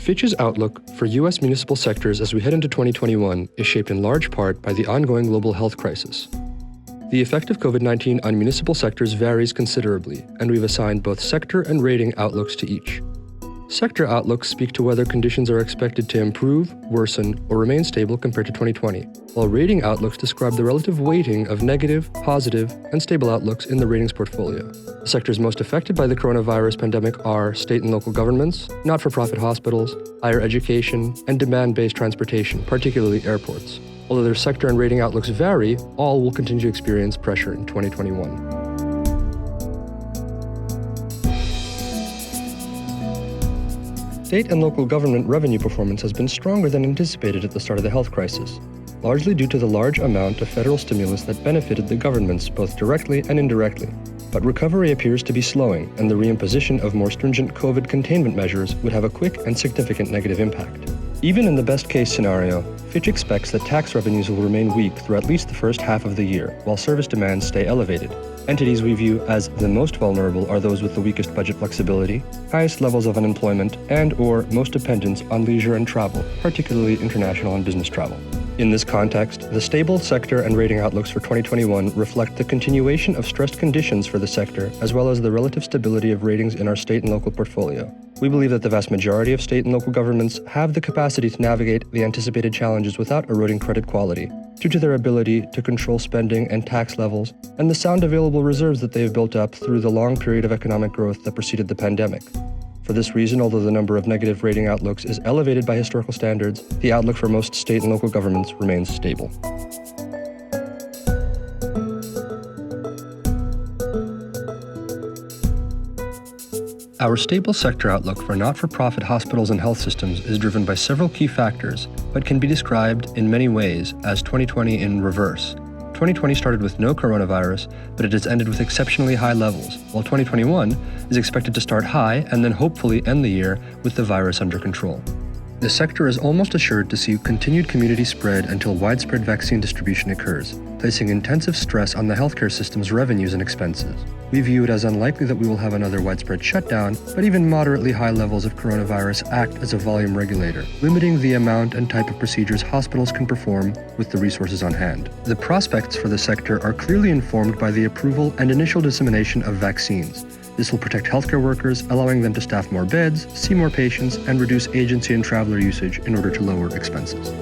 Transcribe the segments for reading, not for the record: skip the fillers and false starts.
Fitch's outlook for U.S. municipal sectors as we head into 2021 is shaped in large part by the ongoing global health crisis. The effect of COVID-19 on municipal sectors varies considerably, and we've assigned both sector and rating outlooks to each. Sector outlooks speak to whether conditions are expected to improve, worsen, or remain stable compared to 2020, while rating outlooks describe the relative weighting of negative, positive, and stable outlooks in the ratings portfolio. The sectors most affected by the coronavirus pandemic are state and local governments, not-for-profit hospitals, higher education, and demand-based transportation, particularly airports. Although their sector and rating outlooks vary, all will continue to experience pressure in 2021. State and local government revenue performance has been stronger than anticipated at the start of the health crisis, largely due to the large amount of federal stimulus that benefited the governments both directly and indirectly. But recovery appears to be slowing, and the reimposition of more stringent COVID containment measures would have a quick and significant negative impact. Even in the best-case scenario, Fitch expects that tax revenues will remain weak through at least the first half of the year, while service demands stay elevated. Entities we view as the most vulnerable are those with the weakest budget flexibility, highest levels of unemployment, and/or most dependence on leisure and travel, particularly international and business travel. In this context, the stable sector and rating outlooks for 2021 reflect the continuation of stressed conditions for the sector, as well as the relative stability of ratings in our state and local portfolio. We believe that the vast majority of state and local governments have the capacity to navigate the anticipated challenges without eroding credit quality, due to their ability to control spending and tax levels, and the sound available reserves that they have built up through the long period of economic growth that preceded the pandemic. For this reason, although the number of negative rating outlooks is elevated by historical standards, the outlook for most state and local governments remains stable. Our stable sector outlook for not-for-profit hospitals and health systems is driven by several key factors, but can be described in many ways as 2020 in reverse. 2020 started with no coronavirus, but it has ended with exceptionally high levels, while 2021 is expected to start high and then hopefully end the year with the virus under control. The sector is almost assured to see continued community spread until widespread vaccine distribution occurs, placing intensive stress on the healthcare system's revenues and expenses. We view it as unlikely that we will have another widespread shutdown, but even moderately high levels of coronavirus act as a volume regulator, limiting the amount and type of procedures hospitals can perform with the resources on hand. The prospects for the sector are clearly informed by the approval and initial dissemination of vaccines. This will protect healthcare workers, allowing them to staff more beds, see more patients, and reduce agency and traveler usage in order to lower expenses.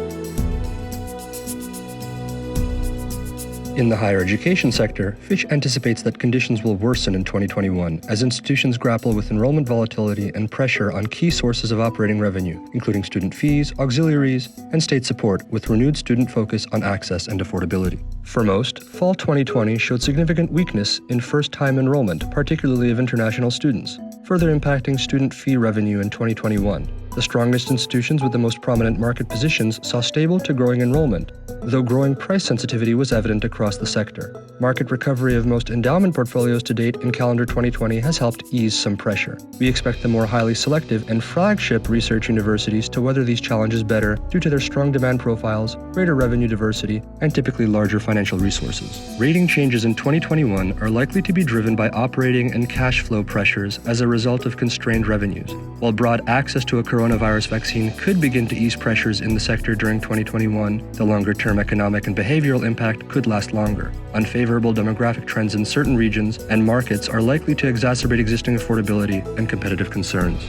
In the higher education sector, Fitch anticipates that conditions will worsen in 2021 as institutions grapple with enrollment volatility and pressure on key sources of operating revenue, including student fees, auxiliaries, and state support, with renewed student focus on access and affordability. For most, fall 2020 showed significant weakness in first-time enrollment, particularly of international students, further impacting student fee revenue in 2021. The strongest institutions with the most prominent market positions saw stable to growing enrollment, though growing price sensitivity was evident across the sector. Market recovery of most endowment portfolios to date in calendar 2020 has helped ease some pressure. We expect the more highly selective and flagship research universities to weather these challenges better due to their strong demand profiles, greater revenue diversity, and typically larger financial resources. Rating changes in 2021 are likely to be driven by operating and cash flow pressures as a result of constrained revenues. While broad access to a coronavirus vaccine could begin to ease pressures in the sector during 2021, the longer-term economic and behavioral impact could last longer. Unfavorable demographic trends in certain regions and markets are likely to exacerbate existing affordability and competitive concerns.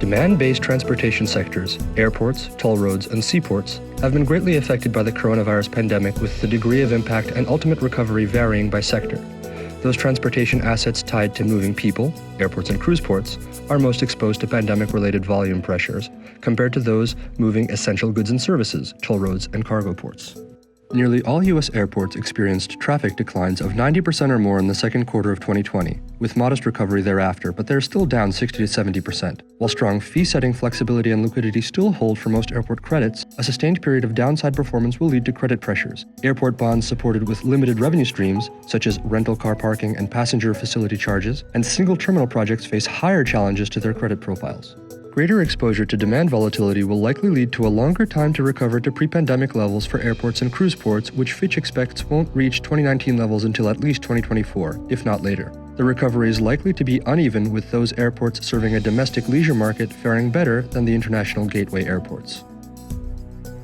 Demand-based transportation sectors, airports, toll roads, and seaports have been greatly affected by the coronavirus pandemic, with the degree of impact and ultimate recovery varying by sector. Those transportation assets tied to moving people, airports and cruise ports, are most exposed to pandemic-related volume pressures compared to those moving essential goods and services, toll roads and cargo ports. Nearly all U.S. airports experienced traffic declines of 90% or more in the second quarter of 2020, with modest recovery thereafter, but they're still down 60 to 70%. While strong fee-setting flexibility and liquidity still hold for most airport credits, a sustained period of downside performance will lead to credit pressures. Airport bonds supported with limited revenue streams, such as rental car parking and passenger facility charges, and single terminal projects face higher challenges to their credit profiles. Greater exposure to demand volatility will likely lead to a longer time to recover to pre-pandemic levels for airports and cruise ports, which Fitch expects won't reach 2019 levels until at least 2024, if not later. The recovery is likely to be uneven, with those airports serving a domestic leisure market faring better than the international gateway airports.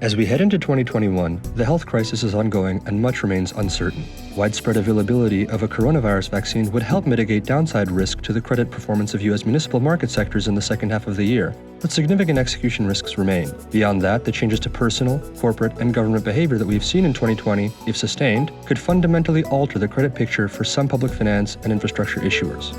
As we head into 2021, the health crisis is ongoing and much remains uncertain. Widespread availability of a coronavirus vaccine would help mitigate downside risk to the credit performance of U.S. municipal market sectors in the second half of the year, but significant execution risks remain. Beyond that, the changes to personal, corporate, and government behavior that we've seen in 2020, if sustained, could fundamentally alter the credit picture for some public finance and infrastructure issuers.